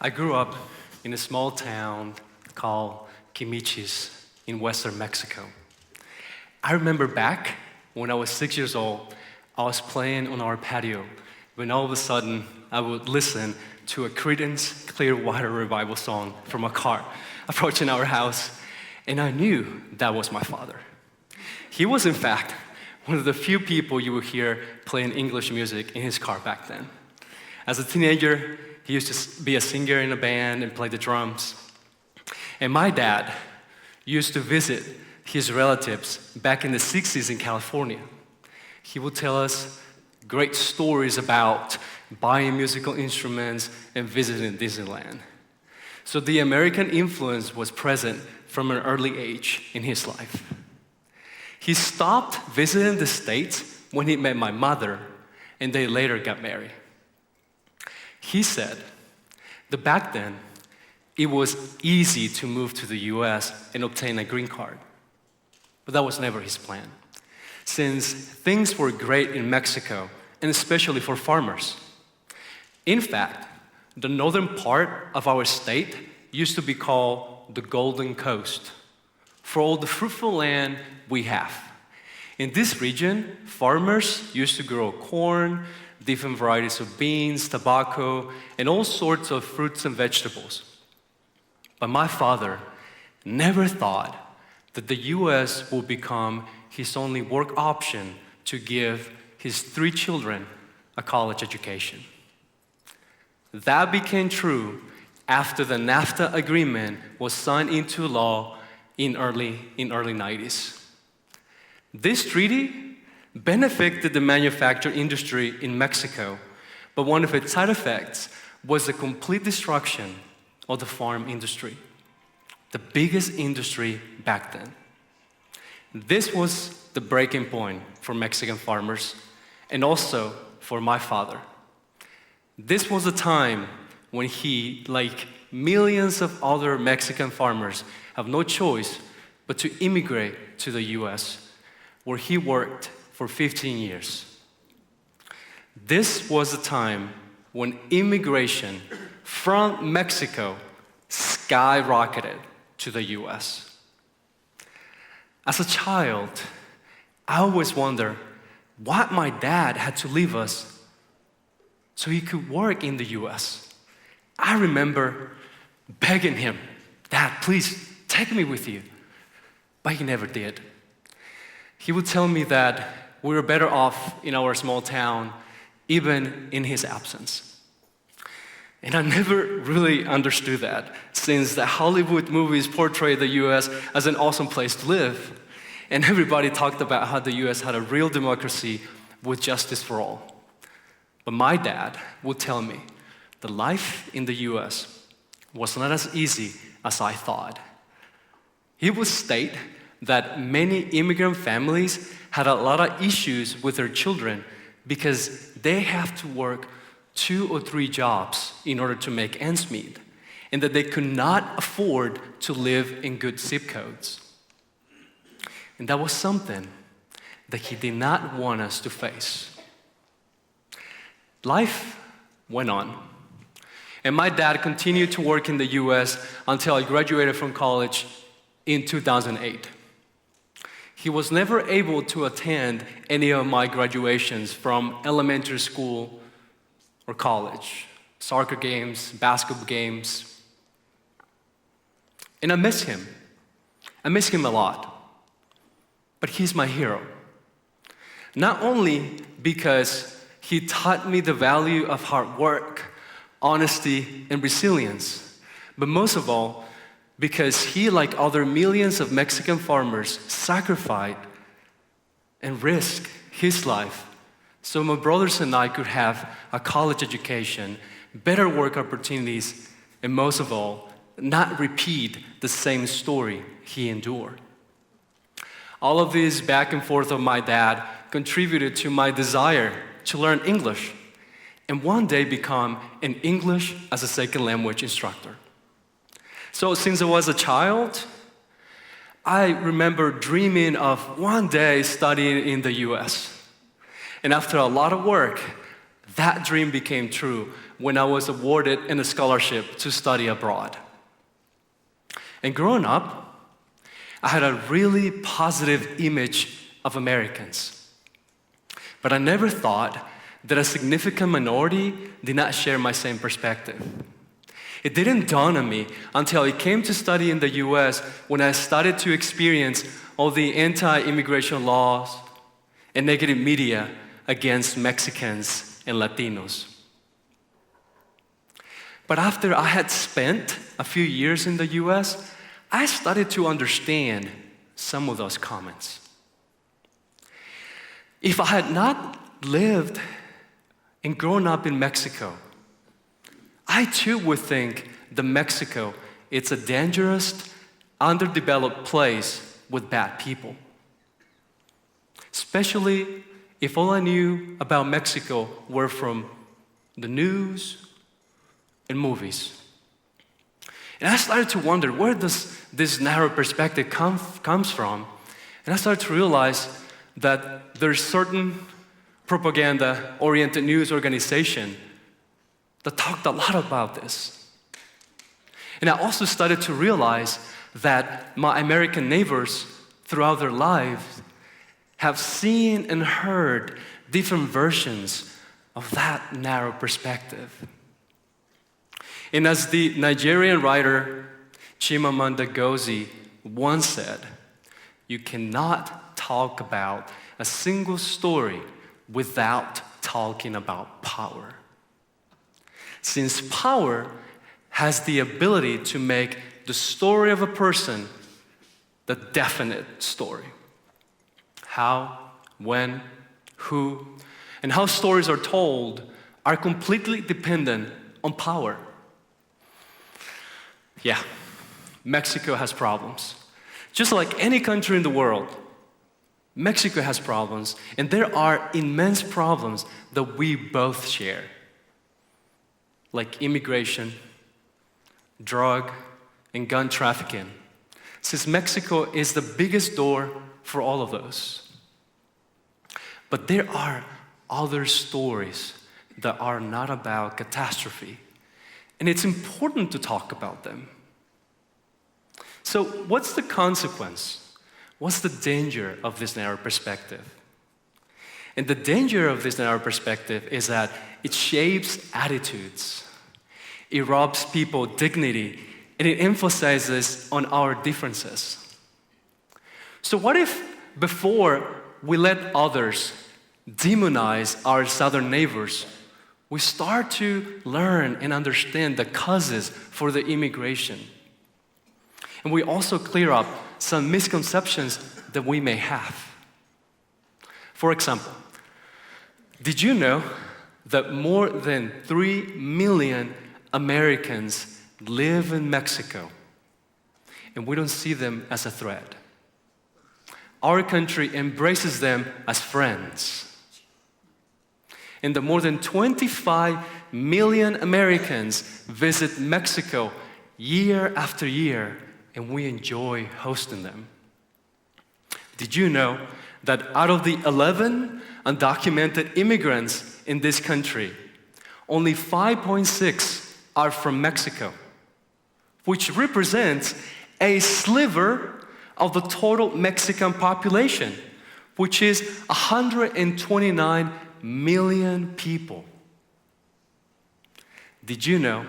I grew up in a small town called Quimichis in western Mexico. I remember back when I was 6 years old, I was playing on our patio when all of a sudden I would listen to a Creedence Clearwater Revival song from a car approaching our house, and I knew that was my father. He was, in fact, one of the few people you would hear playing English music in his car back then. As a teenager, he used to be a singer in a band and play the drums. And my dad used to visit his relatives back in the 60s in California. He would tell us great stories about buying musical instruments and visiting Disneyland. So the American influence was present from an early age in his life. He stopped visiting the States when he met my mother, and they later got married. He said that back then, it was easy to move to the US and obtain a green card. But that was never his plan, since things were great in Mexico, and especially for farmers. In fact, the northern part of our state used to be called the Golden Coast, for all the fruitful land we have. In this region, farmers used to grow corn, different varieties of beans, tobacco, and all sorts of fruits and vegetables. But my father never thought that the US would become his only work option to give his 3 children a college education. That became true after the NAFTA agreement was signed into law in early 90s. This treaty benefited the manufacturing industry in Mexico, but one of its side effects was the complete destruction of the farm industry, the biggest industry back then. This was the breaking point for Mexican farmers and also for my father. This was a time when he, like millions of other Mexican farmers, have no choice but to immigrate to the US, where he worked for 15 years. This was a time when immigration from Mexico skyrocketed to the US. As a child, I always wondered why my dad had to leave us so he could work in the US. I remember begging him, "Dad, please take me with you." But he never did. He would tell me that we were better off in our small town, even in his absence. And I never really understood that, since the Hollywood movies portray the US as an awesome place to live. And everybody talked about how the US had a real democracy with justice for all. But my dad would tell me the life in the US was not as easy as I thought. He would state that many immigrant families had a lot of issues with their children because they have to work 2 or 3 jobs in order to make ends meet, and that they could not afford to live in good zip codes. And that was something that he did not want us to face. Life went on, and my dad continued to work in the US until I graduated from college in 2008. He was never able to attend any of my graduations from elementary school or college, soccer games, basketball games. And I miss him. I miss him a lot. But he's my hero. Not only because he taught me the value of hard work, honesty, and resilience, but most of all, because he, like other millions of Mexican farmers, sacrificed and risked his life so my brothers and I could have a college education, better work opportunities, and most of all, not repeat the same story he endured. All of this back and forth of my dad contributed to my desire to learn English and one day become an English as a second language instructor. So since I was a child, I remember dreaming of one day studying in the US. And after a lot of work, That dream became true when I was awarded a scholarship to study abroad. And growing up, I had a really positive image of Americans. But I never thought that a significant minority did not share my same perspective. It didn't dawn on me until I came to study in the US when I started to experience all the anti-immigration laws and negative media against Mexicans and Latinos. But after I had spent a few years in the US, I started to understand some of those comments. If I had not lived and grown up in Mexico, I too would think that Mexico is a dangerous, underdeveloped place with bad people. Especially if all I knew about Mexico were from the news and movies. And I started to wonder, where does this narrow perspective comes from? And I started to realize that there's certain propaganda-oriented news organization that talked a lot about this. And I also started to realize that my American neighbors throughout their lives have seen and heard different versions of that narrow perspective. And as the Nigerian writer Chimamanda Ngozi once said, you cannot talk about a single story without talking about power. Since power has the ability to make the story of a person the definite story. How, when, who, and how stories are told are completely dependent on power. Yeah, Mexico has problems. Just like any country in the world, Mexico has problems, and there are immense problems that we both share, like immigration, drug, and gun trafficking, since Mexico is the biggest door for all of those. But there are other stories that are not about catastrophe, and it's important to talk about them. So what's the consequence? What's the danger of this narrow perspective? And the danger of this narrow perspective is that it shapes attitudes. It robs people dignity, and it emphasizes on our differences. So what if before we let others demonize our southern neighbors, we start to learn and understand the causes for the immigration? And we also clear up some misconceptions that we may have. For example, did you know that more than 3 million Americans live in Mexico and we don't see them as a threat? Our country embraces them as friends. And that more than 25 million Americans visit Mexico year after year, and we enjoy hosting them. Did you know that out of the 11 undocumented immigrants in this country, only 5.6 are from Mexico, which represents a sliver of the total Mexican population, which is 129 million people. Did you know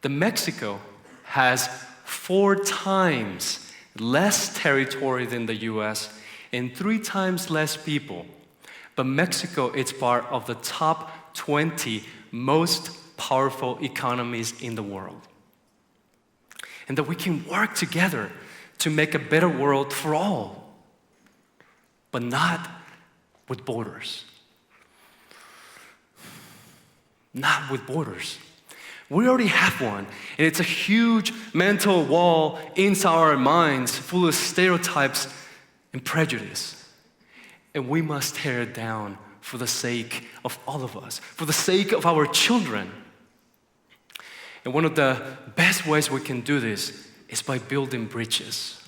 that Mexico has 4 times less territory than the US and 3 times less people, but Mexico is part of the top 20 most powerful economies in the world? And that we can work together to make a better world for all, but not with borders. Not with borders. We already have one, and it's a huge mental wall inside our minds full of stereotypes and prejudice. And we must tear it down for the sake of all of us, for the sake of our children. And one of the best ways we can do this is by building bridges.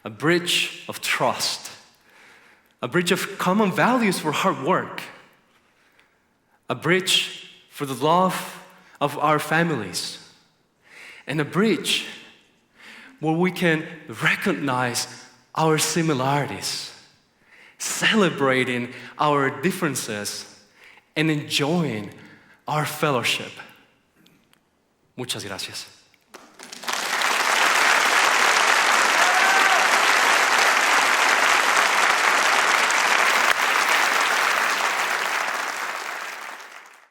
A bridge of trust, a bridge of common values for hard work, a bridge for the love of our families, and a bridge where we can recognize our similarities, celebrating our differences, and enjoying our fellowship. Muchas gracias.